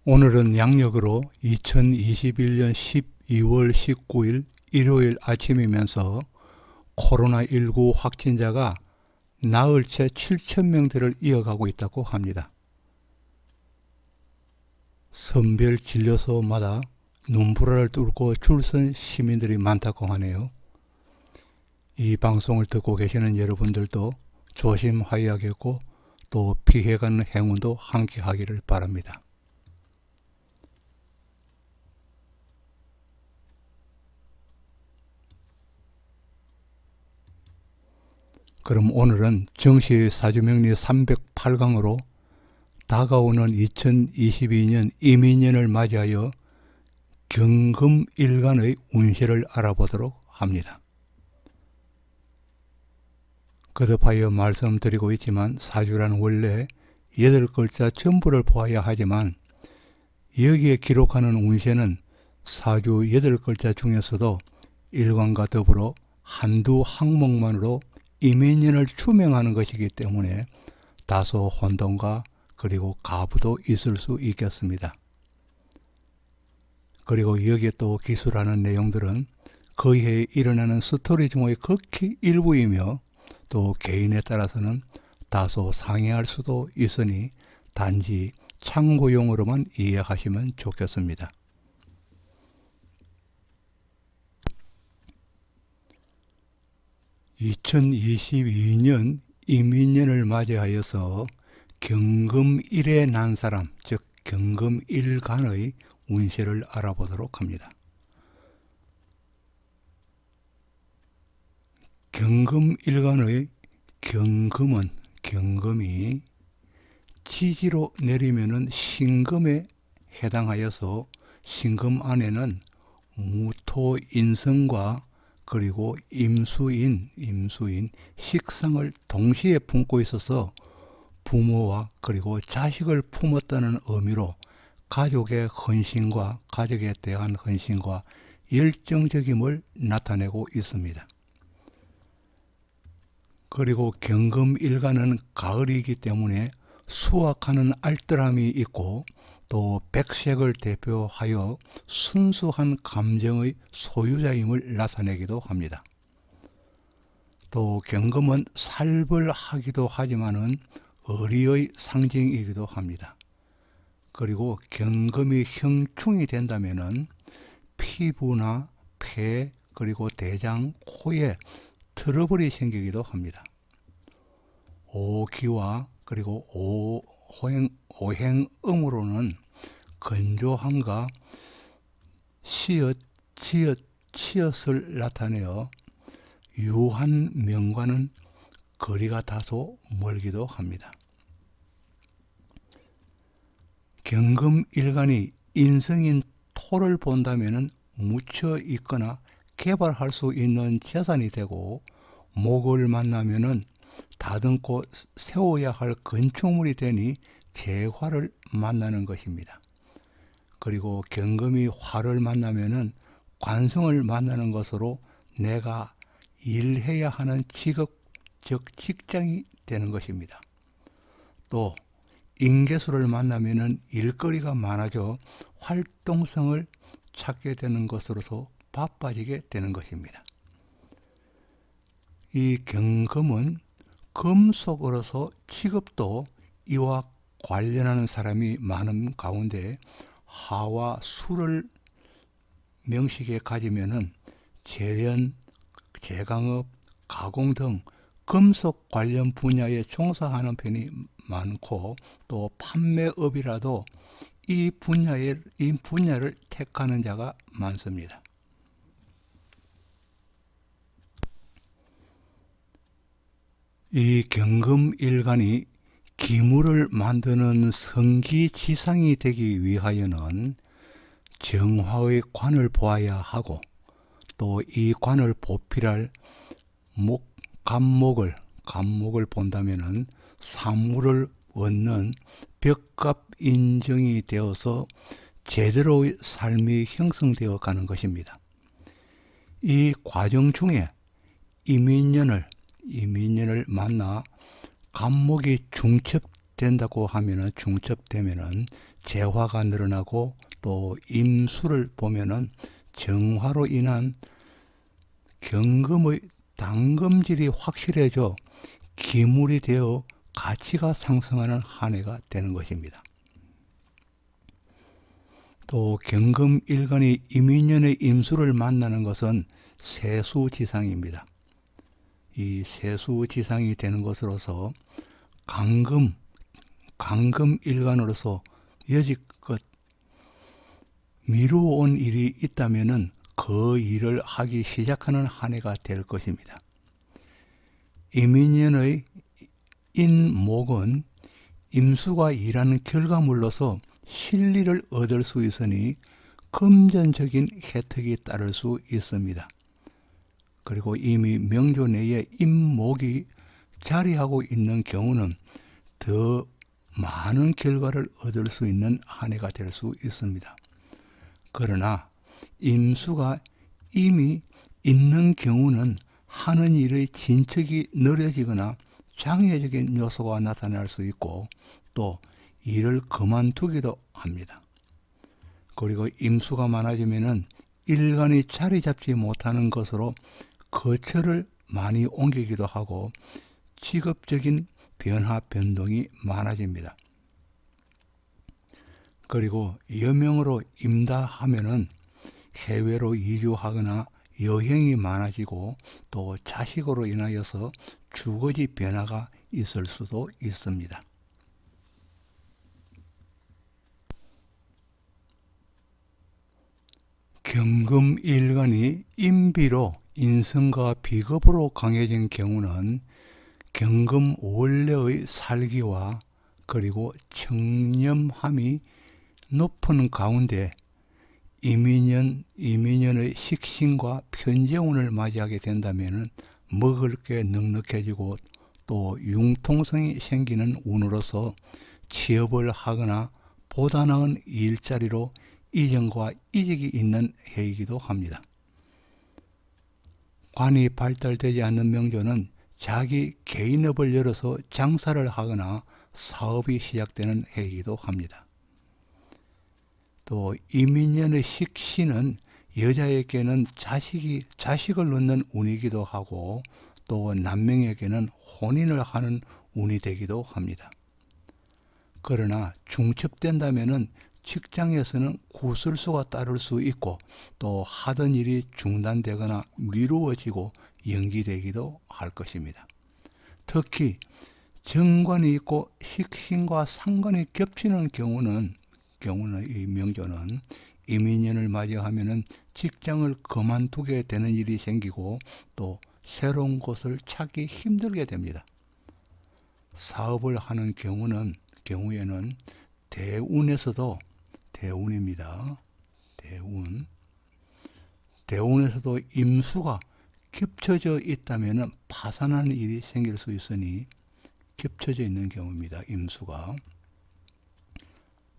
오늘은 양력으로 2021년 12월 19일 일요일 아침이면서 코로나19 확진자가 나흘 새 7,000명대를 이어가고 있다고 합니다. 선별 진료소마다 눈보라를 뚫고 줄선 시민들이 많다고 하네요. 이 방송을 듣고 계시는 여러분들도 조심하여야겠고 또 피해가는 행운도 함께 하기를 바랍니다. 그럼 오늘은 정시의 사주명리 308강으로 다가오는 2022년 이민년을 맞이하여 경금일간의 운세를 알아보도록 합니다. 거듭하여 말씀드리고 있지만 사주란 원래 8글자 전부를 보아야 하지만 여기에 기록하는 운세는 사주 8글자 중에서도 일간과 더불어 한두 항목만으로 이민년을 추명하는 것이기 때문에 다소 혼동과 그리고 가부도 있을 수 있겠습니다. 그리고 여기에 또 기술하는 내용들은 그 해에 일어나는 스토리 중의 극히 일부이며 또 개인에 따라서는 다소 상이할 수도 있으니 단지 참고용으로만 이해하시면 좋겠습니다. (2022년) 이민년을 맞이하여서 경금일에 난 사람, 즉 경금일간의 운세를 알아보도록 합니다. 경금일간의 경금이 지지로 내리면은 신금에 해당하여서 신금 안에는 무토인성과 그리고 임수인, 식상을 동시에 품고 있어서 부모와 그리고 자식을 품었다는 의미로 가족의 헌신과 가족에 대한 헌신과 열정적임을 나타내고 있습니다. 그리고 경금일간은 가을이기 때문에 수확하는 알뜰함이 있고 또 백색을 대표하여 순수한 감정의 소유자임을 나타내기도 합니다. 또 경금은 살벌하기도 하지만은 의리의 상징이기도 합니다. 그리고 경금이 형충이 된다면은 피부나 폐 그리고 대장, 코에 트러블이 생기기도 합니다. 오기와 그리고 오행음으로는 건조함과 치읓을 나타내어 유한 명과는 거리가 다소 멀기도 합니다. 경금일간이 인성인 토를 본다면 묻혀 있거나 개발할 수 있는 재산이 되고 목을 만나면 다듬고 세워야 할 건축물이 되니 재화를 만나는 것입니다. 그리고 경금이 화를 만나면 관성을 만나는 것으로 내가 일해야 하는 직업, 즉 직장이 되는 것입니다. 또 인계수를 만나면 일거리가 많아져 활동성을 찾게 되는 것으로서 바빠지게 되는 것입니다. 이 경금은 금속으로서 직업도 이와 관련하는 사람이 많은 가운데 하와 수를 명식에 가지면은 재련, 제강업, 가공 등 금속 관련 분야에 종사하는 편이 많고 또 판매업이라도 이 분야를 택하는 자가 많습니다. 이 경금일간이 기물을 만드는 성기지상이 되기 위하여는 정화의 관을 보아야 하고 또 이 관을 보필할 간목을 본다면은 사물을 얻는 벽갑 인정이 되어서 제대로의 삶이 형성되어 가는 것입니다. 이 과정 중에 이민년을 만나 간목이 중첩되어 중첩된다고 하면은 중첩되면은 재화가 늘어나고 또 임수를 보면은 정화로 인한 경금의 당금질이 확실해져 기물이 되어 가치가 상승하는 한 해가 되는 것입니다. 또 경금일간이 이민년의 임수를 만나는 것은 세수지상입니다. 이 세수지상이 되는 것으로서 강금일간으로서 여지껏 미루어온 일이 있다면은 그 일을 하기 시작하는 한 해가 될 것입니다. 이민년의 인목은 임수가 일하는 결과물로서 실리를 얻을 수 있으니 금전적인 혜택이 따를 수 있습니다. 그리고 이미 명조 내에 임목이 자리하고 있는 경우는 더 많은 결과를 얻을 수 있는 한 해가 될 수 있습니다. 그러나 임수가 이미 있는 경우는 하는 일의 진척이 느려지거나 장애적인 요소가 나타날 수 있고 또 일을 그만두기도 합니다. 그리고 임수가 많아지면은 일간이 자리 잡지 못하는 것으로 거처를 많이 옮기기도 하고 직업적인 변화 변동이 많아집니다. 그리고 여명으로 임다하면은 해외로 이주하거나 여행이 많아지고 또 자식으로 인하여서 주거지 변화가 있을 수도 있습니다. 경금일간이 임비로 인성과 비겁으로 강해진 경우는 경금 원래의 살기와 그리고 청렴함이 높은 가운데 이민년의 식신과 편재운을 맞이하게 된다면 먹을 게 넉넉해지고 또 융통성이 생기는 운으로서 취업을 하거나 보다 나은 일자리로 이전과 이직이 있는 해이기도 합니다. 관이 발달되지 않는 명조는 자기 개인업을 열어서 장사를 하거나 사업이 시작되는 해이기도 합니다. 또 이민년의 식신은 여자에게는 자식을 낳는 운이기도 하고 또 남명에게는 혼인을 하는 운이 되기도 합니다. 그러나 중첩된다면은 직장에서는 구설수가 따를 수 있고 또 하던 일이 중단되거나 미루어지고 연기되기도 할 것입니다. 특히 정관이 있고 식신과 상관이 겹치는 경우는 이 명조는 이민년을 맞이하면은 직장을 그만두게 되는 일이 생기고 또 새로운 곳을 찾기 힘들게 됩니다. 사업을 하는 경우에는 대운입니다. 대운에서도 임수가 겹쳐져 있다면 파산하는 일이 생길 수 있으니 겹쳐져 있는 경우입니다. 임수가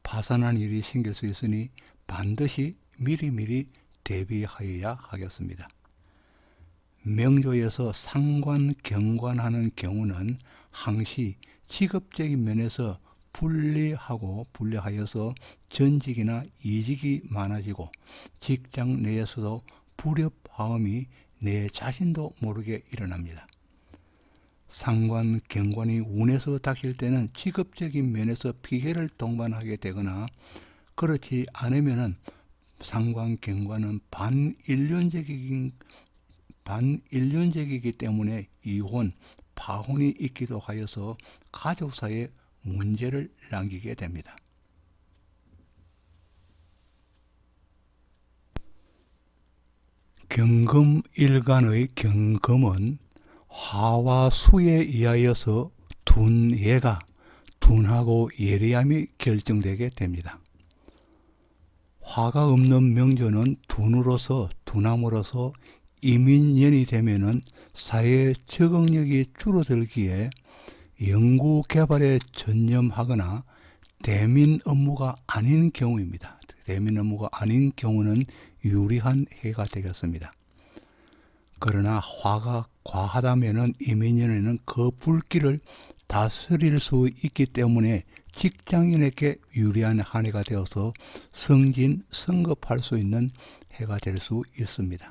파산한 일이 생길 수 있으니 반드시 미리미리 대비하여야 하겠습니다. 명조에서 상관, 경관하는 경우는 항시 직업적인 면에서 불리하여서 전직이나 이직이 많아지고 직장 내에서도 불협화음이 내 자신도 모르게 일어납니다. 상관, 경관이 운에서 닥칠 때는 직업적인 면에서 피해를 동반하게 되거나 그렇지 않으면은 상관, 경관은 반일륜적이기 때문에 이혼, 파혼이 있기도 하여서 가족사에 문제를 남기게 됩니다. 경금일간의 경금은 화와 수에 의하여서 둔하고 예리함이 결정되게 됩니다. 화가 없는 명조는 둔함으로써 이민년이 되면은 사회 적응력이 줄어들기에 연구 개발에 전념하거나 대민 업무가 아닌 경우입니다. 대민 업무가 아닌 경우는 유리한 해가 되겠습니다. 그러나 화가 과하다면은 이민년에는 그 불길을 다스릴 수 있기 때문에 직장인에게 유리한 한 해가 되어서 승진, 승급할 수 있는 해가 될 수 있습니다.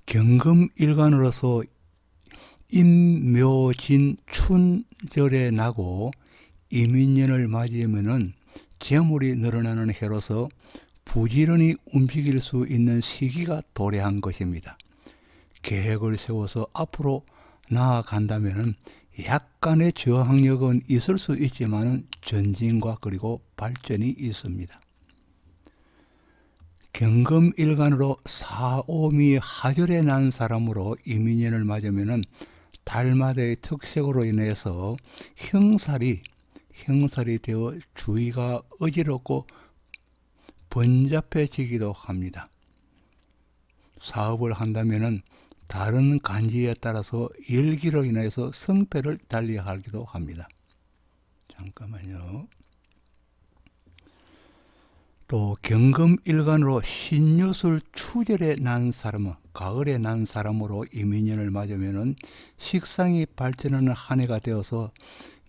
경금일간으로서 임묘진 춘절에 나고 이민년을 맞이하면은 재물이 늘어나는 해로서 부지런히 움직일 수 있는 시기가 도래한 것입니다. 계획을 세워서 앞으로 나아간다면 약간의 저항력은 있을 수 있지만 전진과 그리고 발전이 있습니다. 경금일간으로 사오미 하절에 난 사람으로 이민년을 맞으면 달마다의 특색으로 인해서 형살이 되어 주의가 어지럽고 번잡해지기도 합니다. 사업을 한다면 다른 간지에 따라서 열기로 인해서 성패를 달리하기도 합니다. 잠깐만요. 또 경금일간으로 신유술 추절에 난 사람은 가을에 난 사람으로 이민년을 맞으면 식상이 발전하는 한 해가 되어서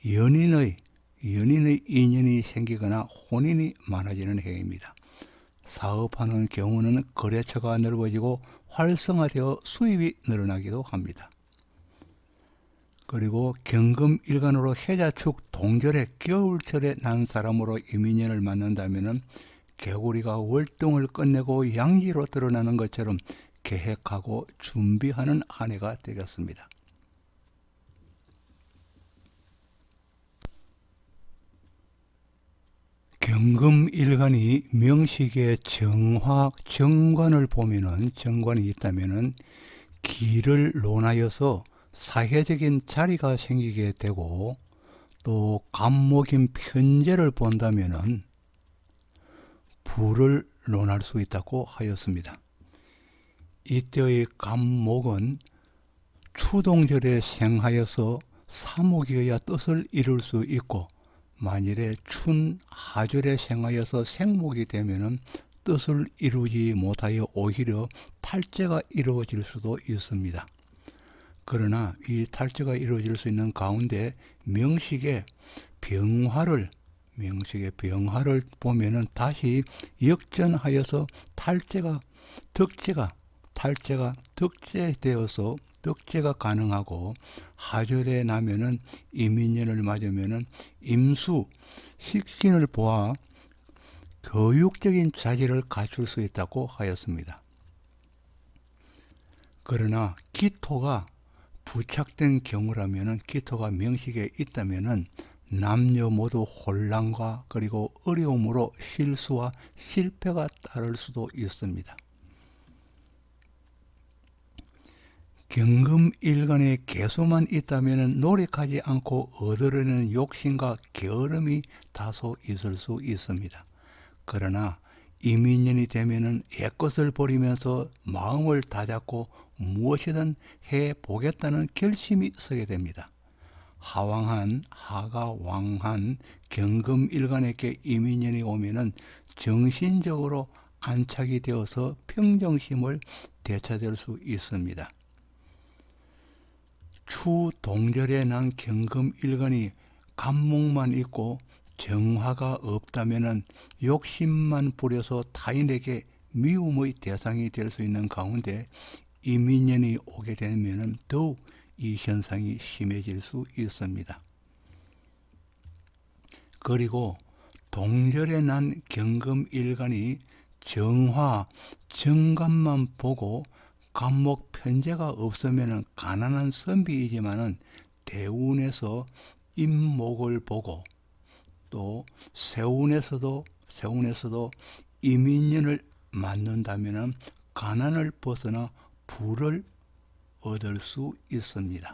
연인의 인연이 생기거나 혼인이 많아지는 해입니다. 사업하는 경우는 거래처가 넓어지고 활성화되어 수입이 늘어나기도 합니다. 그리고 경금일간으로 해자축 동절에 겨울철에 난 사람으로 이민년을 맞는다면 개구리가 월동을 끝내고 양지로 드러나는 것처럼 계획하고 준비하는 한 해가 되겠습니다. 경금일간이 명식의 정화, 정관을 보면은 정관이 있다면은 기를 논하여서 사회적인 자리가 생기게 되고 또 간목인 편제를 본다면은 부를 논할 수 있다고 하였습니다. 이때의 간목은 추동절에 생하여서 사목이어야 뜻을 이룰 수 있고 만일에 춘하절에 생하여서 생목이 되면은 뜻을 이루지 못하여 오히려 탈제가 이루어질 수도 있습니다. 그러나 이 탈제가 이루어질 수 있는 가운데 명식의 병화를 보면은 다시 역전하여서 득제되어서 득제가 가능하고 하절에 나면은 이민년을 맞으면은 임수 식신을 보아 교육적인 자질을 갖출 수 있다고 하였습니다. 그러나 기토가 부착된 경우라면은 기토가 명식에 있다면은 남녀 모두 혼란과 그리고 어려움으로 실수와 실패가 따를 수도 있습니다. 경금일간의 개수만 있다면 노력하지 않고 얻으려는 욕심과 게으름이 다소 있을 수 있습니다. 그러나 이민년이 되면 옛것을 버리면서 마음을 다잡고 무엇이든 해보겠다는 결심이 서게 됩니다. 하가 왕한 경금일간에게 이민년이 오면은 정신적으로 안착이 되어서 평정심을 되찾을 수 있습니다. 추동절에 난 경금일간이 간목만 있고 정화가 없다면 욕심만 부려서 타인에게 미움의 대상이 될 수 있는 가운데 이민년이 오게 되면 더욱 이 현상이 심해질 수 있습니다. 그리고 동절에 난 경금일간이 정화, 정관만 보고 간목 편제가 없으면 가난한 선비이지만은 대운에서 임목을 보고 또 세운에서도 이민년을 맞는다면 가난을 벗어나 부를 얻을 수 있습니다.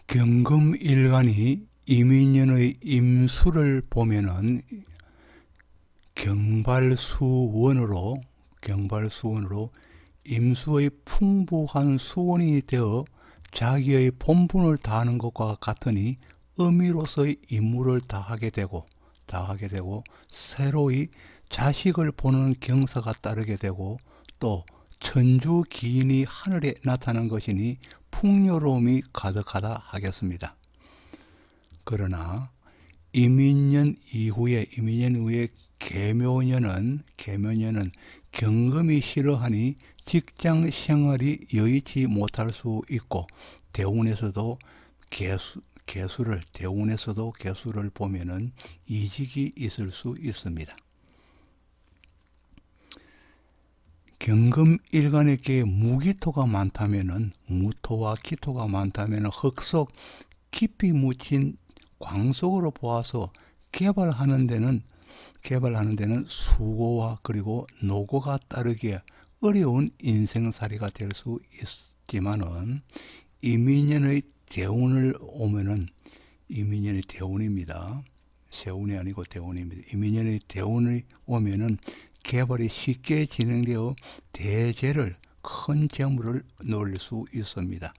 경금일간이 이민년의 임수를 보면은 경발수원으로 임수의 풍부한 수원이 되어 자기의 본분을 다하는 것과 같으니 의미로서의 임무를 다하게 되고 새로이 자식을 보는 경사가 따르게 되고 또 천주 기인이 하늘에 나타난 것이니 풍요로움이 가득하다 하겠습니다. 그러나 이민년 이후에 계묘년은 경금이 싫어하니 직장 생활이 여의치 못할 수 있고 대운에서도 개수를 보면은 이직이 있을 수 있습니다. 경금 일간에게 무기토가 많다면은 무토와 기토가 많다면은 흙 속 깊이 묻힌 광속으로 보아서 개발하는 데는 수고와 그리고 노고가 따르기에 어려운 인생살이가 될 수 있지만은 이민년의 대운을 오면은 이민년의 대운입니다. 세운이 아니고 대운입니다. 이민년의 대운이 오면은 개발이 쉽게 진행되어 대재를 큰 재물을 넣을 수 있습니다.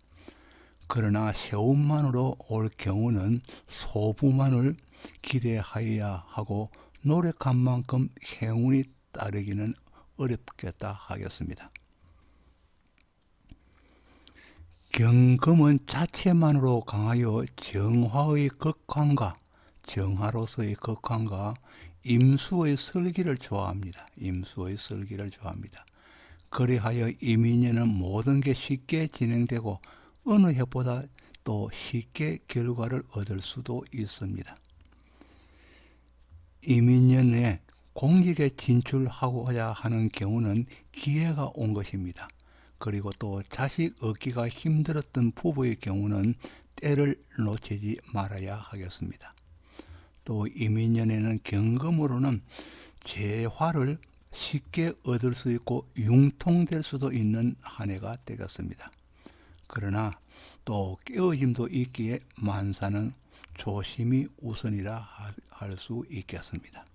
그러나 세운만으로 올 경우는 소부만을 기대하여야 하고 노력한 만큼 행운이 따르기는 어렵겠다 하겠습니다. 경금은 자체만으로 강하여 정화로서의 극한과 임수의 설기를 좋아합니다. 그리하여 이민년은 모든 게 쉽게 진행되고 어느 해보다 또 쉽게 결과를 얻을 수도 있습니다. 이민년에 공직에 진출하고자 하는 경우는 기회가 온 것입니다. 그리고 또 자식 얻기가 힘들었던 부부의 경우는 때를 놓치지 말아야 하겠습니다. 또 이민년에는 경금으로는 재화를 쉽게 얻을 수 있고 융통될 수도 있는 한 해가 되겠습니다. 그러나 또 깨어짐도 있기에 만사는 조심이 우선이라 할 수 있겠습니다.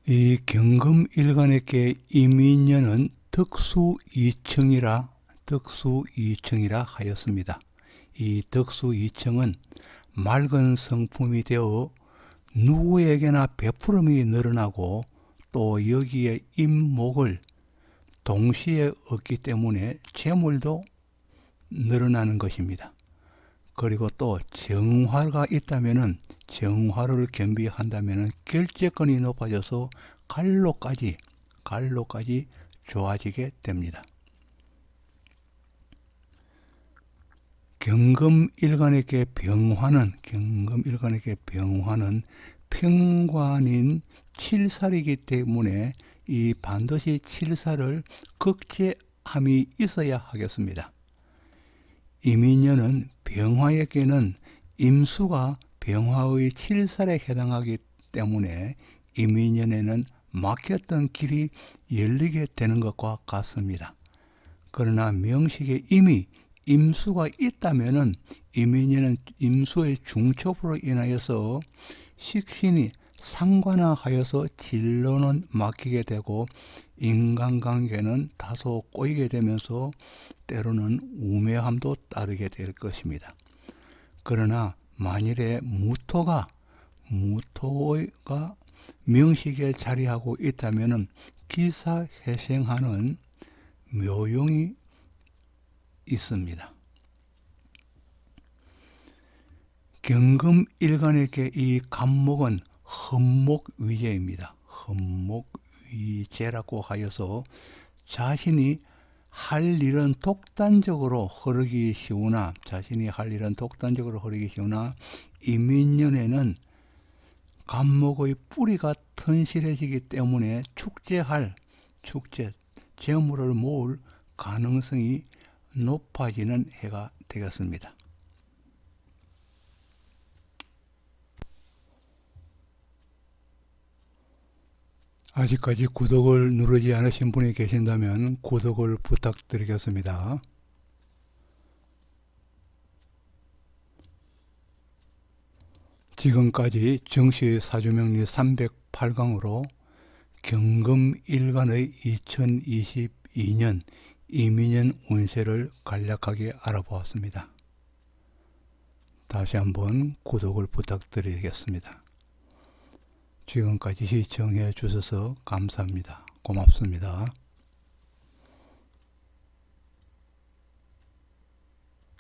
이 경금일간에게 이민년은 덕수이청이라 하였습니다. 이 덕수이청은 맑은 성품이 되어 누구에게나 베푸름이 늘어나고 또 여기에 임목을 동시에 얻기 때문에 재물도 늘어나는 것입니다. 그리고 또 정화가 있다면은 정화를 겸비한다면은 결재권이 높아져서 갈로까지 좋아지게 됩니다. 경금일간에게 병화는 평관인 칠살이기 때문에 이 반드시 칠살을 극제함이 있어야 하겠습니다. 이민년은 병화에게는 임수가 병화의 칠살에 해당하기 때문에 이민년에는 막혔던 길이 열리게 되는 것과 같습니다. 그러나 명식에 이미 임수가 있다면은 이민년은 임수의 중첩으로 인하여서 식신이 상관화하여서 진로는 막히게 되고 인간관계는 다소 꼬이게 되면서 때로는 우매함도 따르게 될 것입니다. 그러나 만일에 무토가 명식에 자리하고 있다면 기사회생하는 묘용이 있습니다. 경금일간에게 이 간목은 흠목위재입니다. 흠목위재라고 하여서 자신이 할 일은 독단적으로 흐르기 쉬우나 이민년에는 간목의 뿌리가 튼실해지기 때문에 재물을 모을 가능성이 높아지는 해가 되겠습니다. 아직까지 구독을 누르지 않으신 분이 계신다면 구독을 부탁드리겠습니다. 지금까지 정시의 사주명리 308강으로 경금일간의 2022년 이민년 운세를 간략하게 알아보았습니다. 다시 한번 구독을 부탁드리겠습니다. 지금까지 시청해 주셔서 감사합니다. 고맙습니다.